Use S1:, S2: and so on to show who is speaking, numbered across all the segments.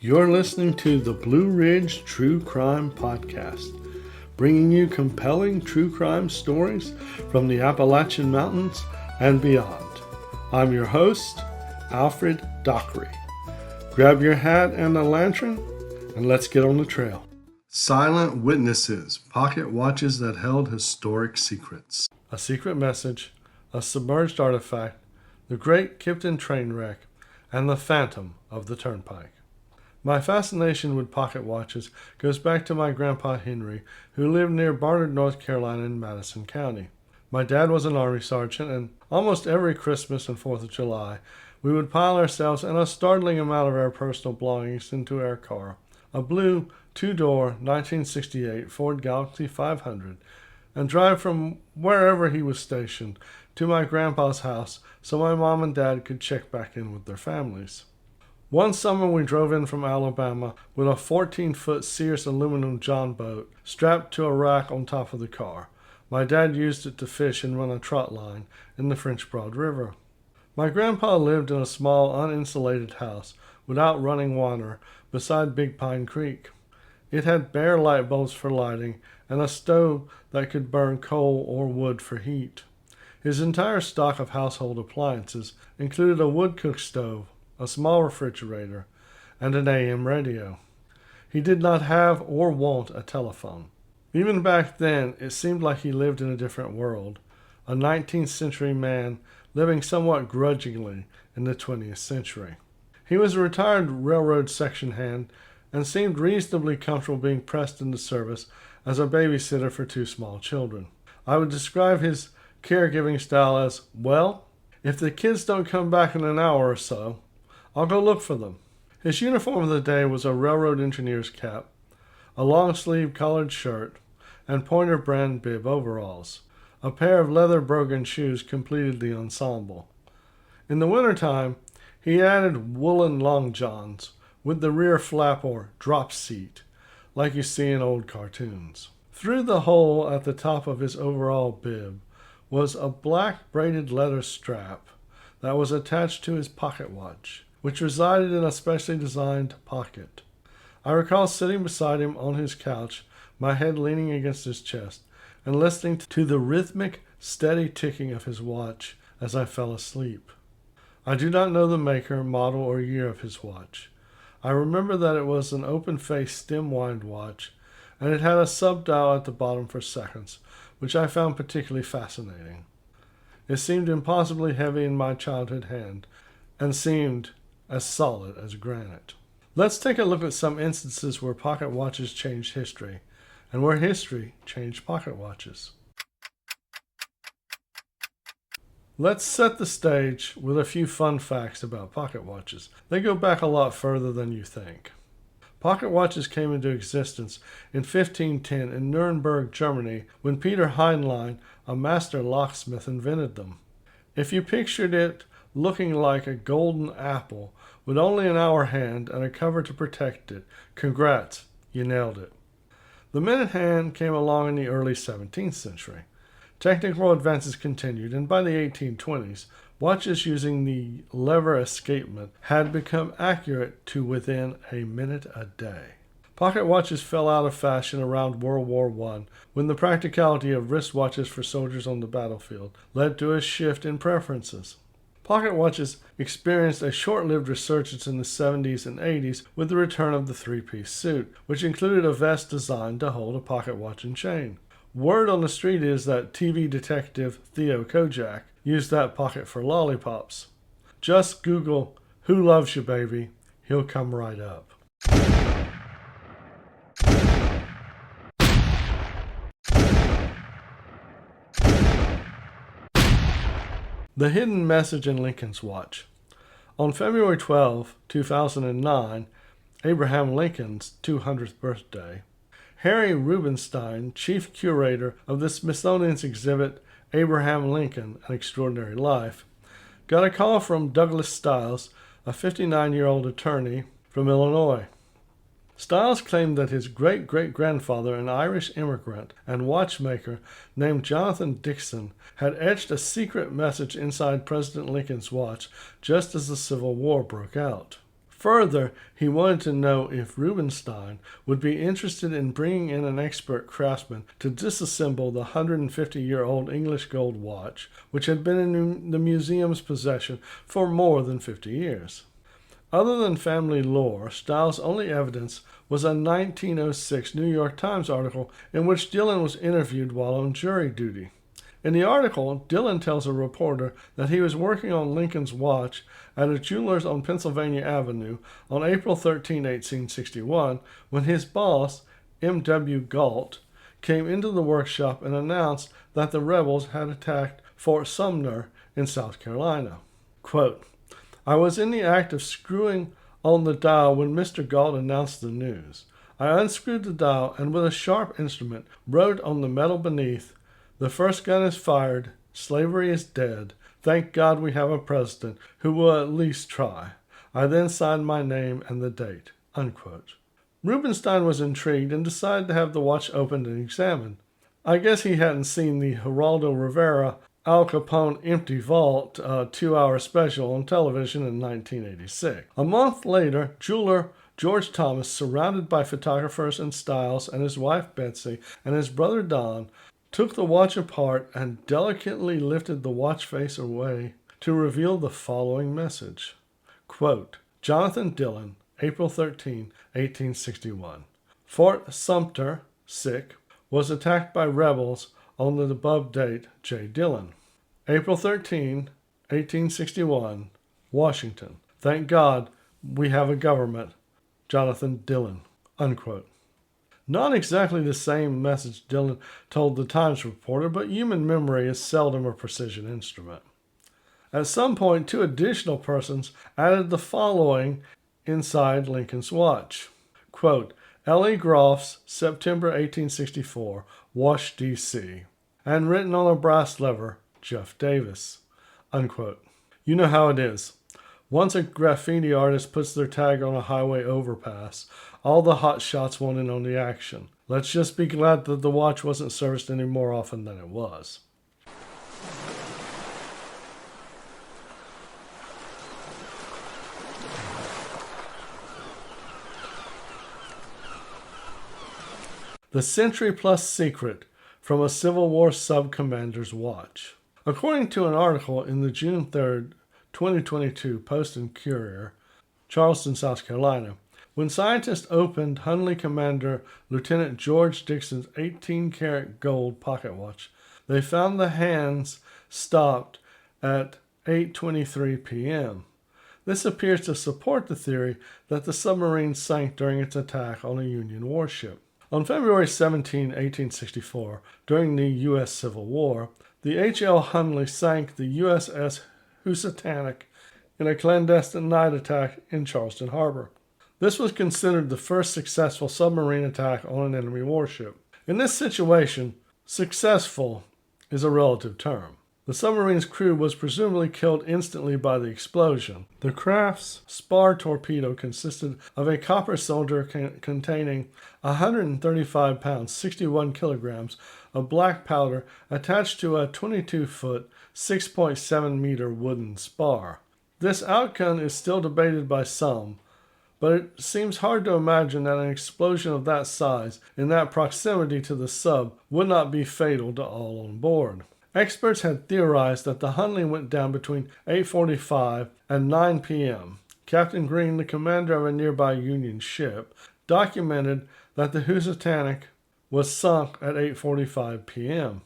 S1: You're listening to the Blue Ridge True Crime Podcast, bringing you compelling true crime stories from the Appalachian Mountains and beyond. I'm your host, Alfred Dockery. Grab your hat and a lantern, and let's get on the trail. Silent Witnesses, pocket watches that held historic secrets. A secret message, a submerged artifact, the Great Kipton train wreck, and the phantom of the turnpike. My fascination with pocket watches goes back to my grandpa Henry, who lived near Barnard, North Carolina in Madison County. My dad was an Army sergeant, and almost every Christmas and 4th of July, we would pile ourselves and a startling amount of our personal belongings into our car, a blue two-door 1968 Ford Galaxy 500, and drive from wherever he was stationed to my grandpa's house so my mom and dad could check back in with their families. One summer we drove in from Alabama with a 14-foot Sears aluminum John boat strapped to a rack on top of the car. My dad used it to fish and run a trot line in the French Broad River. My grandpa lived in a small uninsulated house without running water beside Big Pine Creek. It had bare light bulbs for lighting and a stove that could burn coal or wood for heat. His entire stock of household appliances included a wood-cook stove, a small refrigerator, and an AM radio. He did not have or want a telephone. Even back then, it seemed like he lived in a different world, a 19th century man living somewhat grudgingly in the 20th century. He was a retired railroad section hand and seemed reasonably comfortable being pressed into service as a babysitter for 2 small children. I would describe his caregiving style as, well, if the kids don't come back in an hour or so, I'll go look for them. His uniform of the day was a railroad engineer's cap, a long-sleeved collared shirt, and Pointer brand bib overalls. A pair of leather brogan shoes completed the ensemble. In the wintertime, he added woolen long johns with the rear flap or drop seat, like you see in old cartoons. Through the hole at the top of his overall bib was a black braided leather strap that was attached to his pocket watch, which resided in a specially designed pocket. I recall sitting beside him on his couch, my head leaning against his chest, and listening to the rhythmic, steady ticking of his watch as I fell asleep. I do not know the maker, model, or year of his watch. I remember that it was an open-face stem-wind watch, and it had a sub-dial at the bottom for seconds, which I found particularly fascinating. It seemed impossibly heavy in my childhood hand, and seemed as solid as granite. Let's take a look at some instances where pocket watches changed history, and where history changed pocket watches. Let's set the stage with a few fun facts about pocket watches. They go back a lot further than you think. Pocket watches came into existence in 1510 in Nuremberg, Germany, when Peter Heinlein, a master locksmith, invented them. If you pictured it looking like a golden apple with only an hour hand and a cover to protect it, congrats, you nailed it. The minute hand came along in the early 17th century. Technical advances continued, and by the 1820s, watches using the lever escapement had become accurate to within a minute a day. Pocket watches fell out of fashion around World War I, when the practicality of wristwatches for soldiers on the battlefield led to a shift in preferences. Pocket watches experienced a short-lived resurgence in the 70s and 80s with the return of the three-piece suit, which included a vest designed to hold a pocket watch and chain. Word on the street is that TV detective Theo Kojak used that pocket for lollipops. Just Google, "Who loves you, baby?" He'll come right up. The hidden message in Lincoln's watch. On February 12, 2009, Abraham Lincoln's 200th birthday, Harry Rubenstein, chief curator of the Smithsonian's exhibit Abraham Lincoln, An Extraordinary Life, got a call from Douglas Stiles, a 59-year-old attorney from Illinois. Stiles claimed that his great-great-grandfather, an Irish immigrant and watchmaker named Jonathan Dixon, had etched a secret message inside President Lincoln's watch just as the Civil War broke out. Further, he wanted to know if Rubinstein would be interested in bringing in an expert craftsman to disassemble the 150-year-old English gold watch, which had been in the museum's possession for more than 50 years. Other than family lore, Styles' only evidence was a 1906 New York Times article in which Dillon was interviewed while on jury duty. In the article, Dillon tells a reporter that he was working on Lincoln's watch at a jeweler's on Pennsylvania Avenue on April 13, 1861, when his boss, M.W. Galt, came into the workshop and announced that the rebels had attacked Fort Sumner in South Carolina. Quote, "I was in the act of screwing on the dial when Mr. Galt announced the news. I unscrewed the dial and with a sharp instrument wrote on the metal beneath, 'The first gun is fired. Slavery is dead. Thank God we have a president who will at least try.' I then signed my name and the date." Unquote. Rubinstein was intrigued and decided to have the watch opened and examined. I guess he hadn't seen the Geraldo Rivera Al Capone Empty Vault 2-hour special on television in 1986. A month later, jeweler George Thomas, surrounded by photographers and Styles and his wife Betsy and his brother Don, took the watch apart and delicately lifted the watch face away to reveal the following message. Quote, "Jonathan Dillon, April 13, 1861. Fort Sumter, sick, was attacked by rebels on the above date, J. Dillon. April 13, 1861, Washington. Thank God we have a government, Jonathan Dillon." Unquote. Not exactly the same message Dillon told the Times reporter, but human memory is seldom a precision instrument. At some point, 2 additional persons added the following inside Lincoln's watch. Quote, "L.E. Groff's, September 1864, Wash, D.C." And written on a brass lever, "Jeff Davis." Unquote. You know how it is. Once a graffiti artist puts their tag on a highway overpass, all the hot shots want in on the action. Let's just be glad that the watch wasn't serviced any more often than it was. The Century-Plus Secret from a Civil War Sub-Commander's Watch. According to an article in the June 3, 2022 Post and Courier, Charleston, South Carolina, when scientists opened Hundley Commander Lieutenant George Dixon's 18-karat gold pocket watch, they found the hands stopped at 8:23 p.m. This appears to support the theory that the submarine sank during its attack on a Union warship. On February 17, 1864, during the U.S. Civil War, the H.L. Hundley sank the USS Housatonic in a clandestine night attack in Charleston Harbor. This was considered the first successful submarine attack on an enemy warship. In this situation, successful is a relative term. The submarine's crew was presumably killed instantly by the explosion. The craft's spar torpedo consisted of a copper cylinder containing 135 pounds, 61 kilograms of black powder attached to a 22-foot, 6.7-meter wooden spar. This outcome is still debated by some, but it seems hard to imagine that an explosion of that size in that proximity to the sub would not be fatal to all on board. Experts had theorized that the Hundley went down between 8:45 and 9 p.m. Captain Green, the commander of a nearby Union ship, documented that the Housatonic was sunk at 8:45 p.m.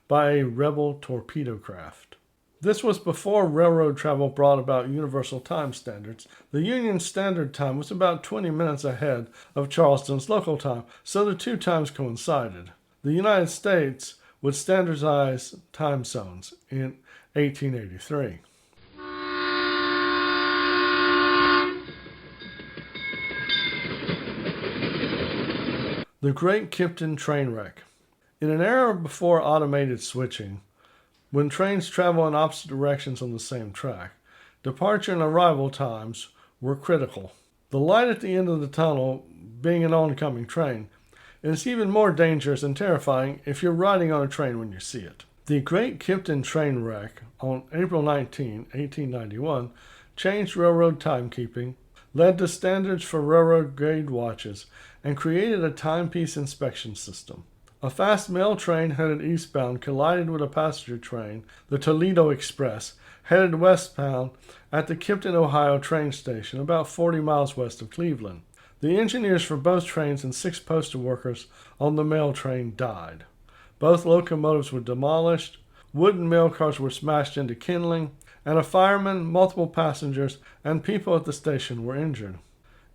S1: by a rebel torpedo craft. This was before railroad travel brought about universal time standards. The Union Standard Time was about 20 minutes ahead of Charleston's local time, so the two times coincided. The United States would standardize time zones in 1883. The Great Kipton Train Wreck. In an era before automated switching, when trains travel in opposite directions on the same track, departure and arrival times were critical. The light at the end of the tunnel being an oncoming train, and it's even more dangerous and terrifying if you're riding on a train when you see it. The Great Kipton Train Wreck on April 19, 1891, changed railroad timekeeping, led to standards for railroad-grade watches, and created a timepiece inspection system. A fast mail train headed eastbound collided with a passenger train, the Toledo Express, headed westbound at the Kipton, Ohio train station, about 40 miles west of Cleveland. The engineers for both trains and 6 postal workers on the mail train died. Both locomotives were demolished, wooden mail cars were smashed into kindling, and a fireman, multiple passengers, and people at the station were injured.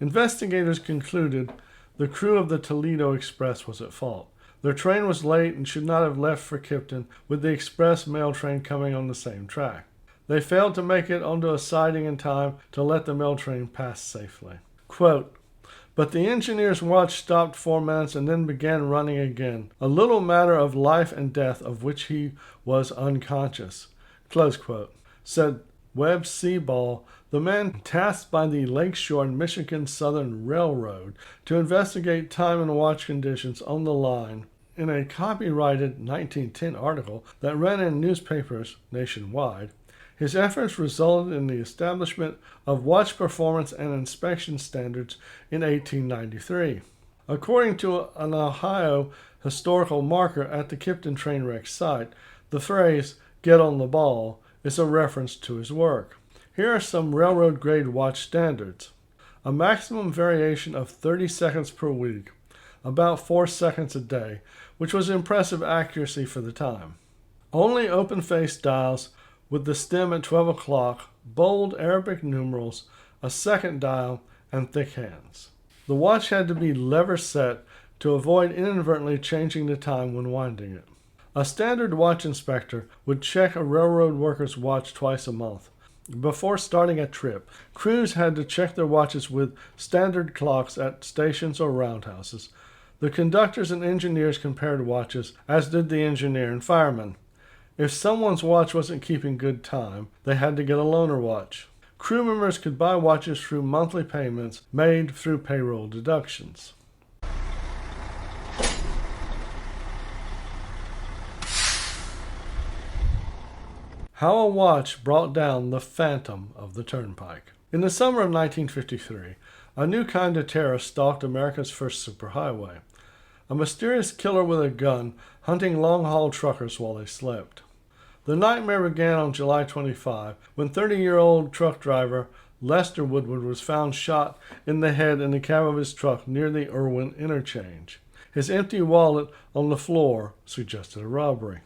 S1: Investigators concluded the crew of the Toledo Express was at fault. Their train was late and should not have left for Kipton with the express mail train coming on the same track. They failed to make it onto a siding in time to let the mail train pass safely. Quote, "But the engineer's watch stopped 4 minutes and then began running again, a little matter of life and death of which he was unconscious," close quote, said Webb Seaball, the man tasked by the Lakeshore and Michigan Southern Railroad to investigate time and watch conditions on the line, in a copyrighted 1910 article that ran in newspapers nationwide. His efforts resulted in the establishment of watch performance and inspection standards in 1893. According to an Ohio historical marker at the Kipton train wreck site, the phrase, "get on the ball," is a reference to his work. Here are some railroad-grade watch standards. A maximum variation of 30 seconds per week, about 4 seconds a day, which was impressive accuracy for the time. Only open-face dials with the stem at 12 o'clock, bold Arabic numerals, a second dial, and thick hands. The watch had to be lever set to avoid inadvertently changing the time when winding it. A standard watch inspector would check a railroad worker's watch twice a month. Before starting a trip, crews had to check their watches with standard clocks at stations or roundhouses. The conductors and engineers compared watches, as did the engineer and firemen. If someone's watch wasn't keeping good time, they had to get a loaner watch. Crew members could buy watches through monthly payments made through payroll deductions. How a watch brought down the phantom of the turnpike. In the summer of 1953, a new kind of terror stalked America's first superhighway. A mysterious killer with a gun hunting long-haul truckers while they slept. The nightmare began on July 25 when 30-year-old truck driver Lester Woodward was found shot in the head in the cab of his truck near the Irwin interchange. His empty wallet on the floor suggested a robbery.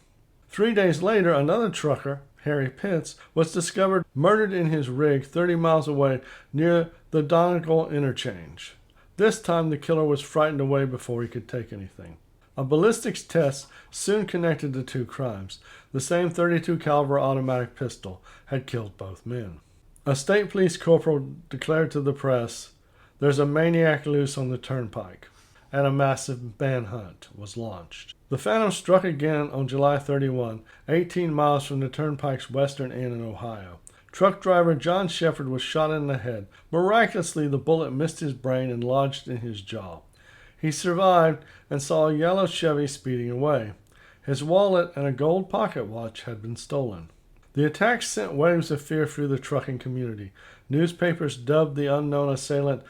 S1: 3 days later, another trucker, Harry Pitts, was discovered murdered in his rig 30 miles away near the Donegal interchange. This time the killer was frightened away before he could take anything. A ballistics test soon connected the two crimes. The same .32 caliber automatic pistol had killed both men. A state police corporal declared to the press, "There's a maniac loose on the turnpike," and a massive manhunt was launched. The Phantom struck again on July 31, 18 miles from the turnpike's western end in Ohio. Truck driver John Shepard was shot in the head. Miraculously, the bullet missed his brain and lodged in his jaw. He survived and saw a yellow Chevy speeding away. His wallet and a gold pocket watch had been stolen. The attack sent waves of fear through the trucking community. Newspapers dubbed the unknown assailant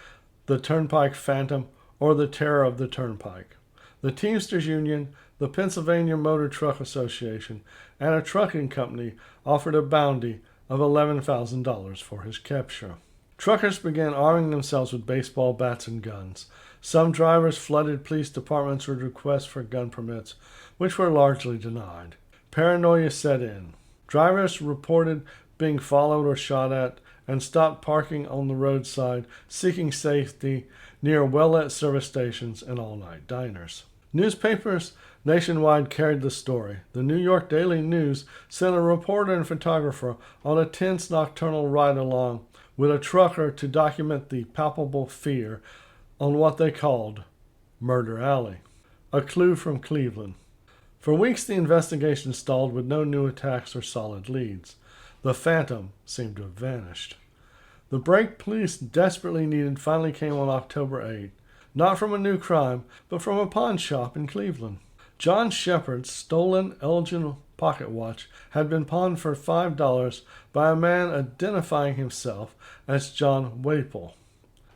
S1: the Turnpike Phantom or the Terror of the Turnpike. The Teamsters Union, the Pennsylvania Motor Truck Association, and a trucking company offered a bounty of $11,000 for his capture. Truckers began arming themselves with baseball bats and guns. Some drivers flooded police departments with requests for gun permits, which were largely denied. Paranoia set in. Drivers reported being followed or shot at and stopped parking on the roadside, seeking safety near well-lit service stations and all-night diners. Newspapers nationwide carried the story. The New York Daily News sent a reporter and photographer on a tense nocturnal ride-along with a trucker to document the palpable fear on what they called Murder Alley. A clue from Cleveland. For weeks the investigation stalled with no new attacks or solid leads. The Phantom seemed to have vanished. The break police desperately needed finally came on October 8, not from a new crime, but from a pawn shop in Cleveland. John Shepard's stolen Elgin pocket watch had been pawned for $5 by a man identifying himself as John Waple.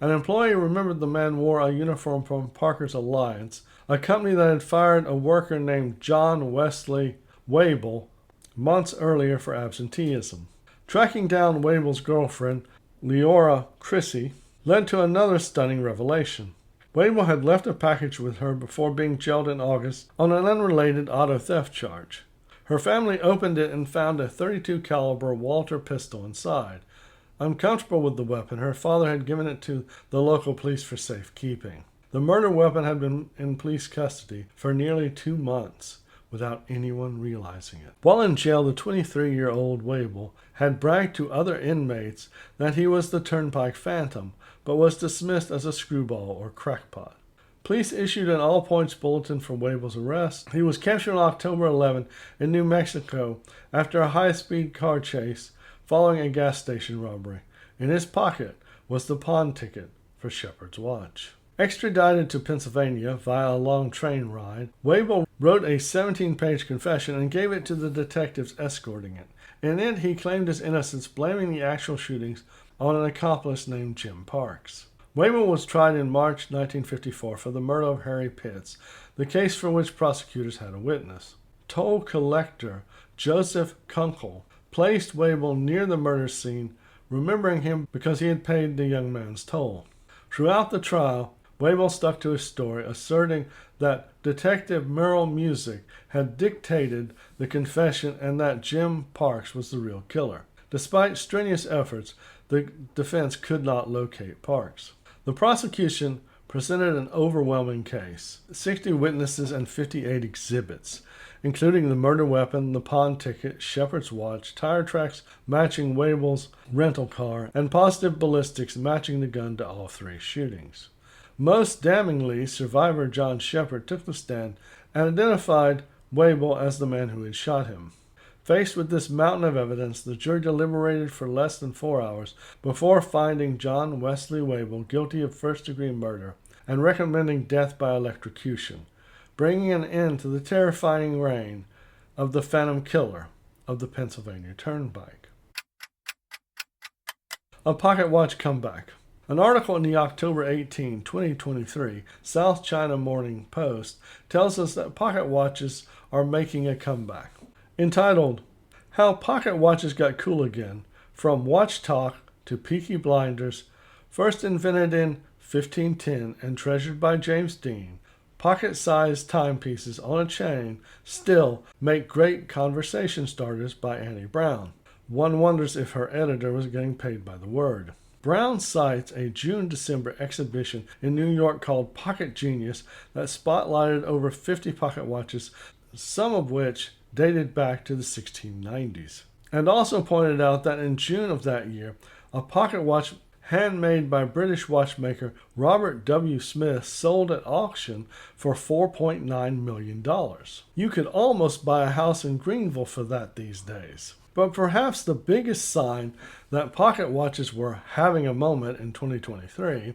S1: An employee remembered the man wore a uniform from Parker's Alliance, a company that had fired a worker named John Wesley Wable months earlier for absenteeism. Tracking down Wable's girlfriend, Leora Chrissy, led to another stunning revelation. Wable had left a package with her before being jailed in August on an unrelated auto theft charge. Her family opened it and found a .32 caliber Walter pistol inside. Uncomfortable with the weapon, her father had given it to the local police for safekeeping. The murder weapon had been in police custody for nearly 2 months without anyone realizing it. While in jail, the 23-year-old Wable had bragged to other inmates that he was the Turnpike Phantom, but was dismissed as a screwball or crackpot. Police issued an all-points bulletin for Wable's arrest. He was captured on October 11 in New Mexico after a high-speed car chase following a gas station robbery. In his pocket was the pawn ticket for Shepherd's Watch. Extradited to Pennsylvania via a long train ride, Wable wrote a 17-page confession and gave it to the detectives escorting it. In it, he claimed his innocence, blaming the actual shootings on an accomplice named Jim Parks. Wable was tried in March 1954 for the murder of Harry Pitts, the case for which prosecutors had a witness. Toll collector Joseph Kunkel placed Wable near the murder scene, remembering him because he had paid the young man's toll. Throughout the trial, Wable stuck to his story, asserting that Detective Merrill Music had dictated the confession and that Jim Parks was the real killer. Despite strenuous efforts, the defense could not locate Parks. The prosecution presented an overwhelming case, 60 witnesses and 58 exhibits, including the murder weapon, the pawn ticket, Shepherd's Watch, tire tracks matching Wable's rental car, and positive ballistics matching the gun to all 3 shootings. Most damningly, survivor John Shepherd took the stand and identified Wable as the man who had shot him. Faced with this mountain of evidence, the jury deliberated for less than 4 hours before finding John Wesley Wable guilty of first-degree murder and recommending death by electrocution, bringing an end to the terrifying reign of the Phantom Killer of the Pennsylvania Turnpike. A pocket watch comeback. An article in the October 18, 2023 South China Morning Post tells us that pocket watches are making a comeback. Entitled, How Pocket Watches Got Cool Again, From Watch Talk to Peaky Blinders, first invented in 1510 and treasured by James Dean, pocket-sized timepieces on a chain still make great conversation starters by Annie Brown. One wonders if her editor was getting paid by the word. Brown cites a June-December exhibition in New York called Pocket Genius that spotlighted over 50 pocket watches, some of which dated back to the 1690s, and also pointed out that in June of that year, a pocket watch handmade by British watchmaker Robert W. Smith sold at auction for $4.9 million. You could almost buy a house in Greenville for that these days. But perhaps the biggest sign that pocket watches were having a moment in 2023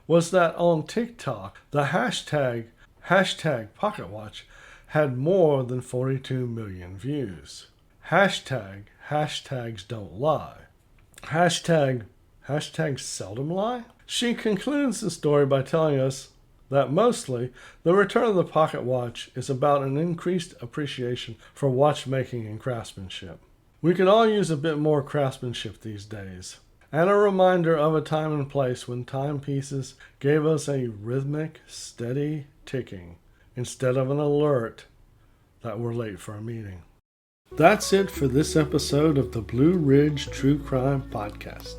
S1: was that on TikTok, the hashtag pocketwatch had more than 42 million views. Hashtags don't lie. Hashtags seldom lie? She concludes the story by telling us that mostly the return of the pocket watch is about an increased appreciation for watchmaking and craftsmanship. We could all use a bit more craftsmanship these days, and a reminder of a time and place when timepieces gave us a rhythmic, steady ticking instead of an alert that we're late for a meeting. That's it for this episode of the Blue Ridge True Crime Podcast.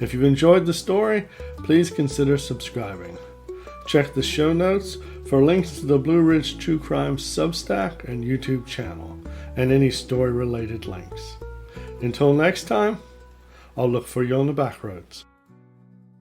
S1: If you've enjoyed the story, please consider subscribing. Check the show notes for links to the Blue Ridge True Crime Substack and YouTube channel, and any story-related links. Until next time, I'll look for you on the back roads.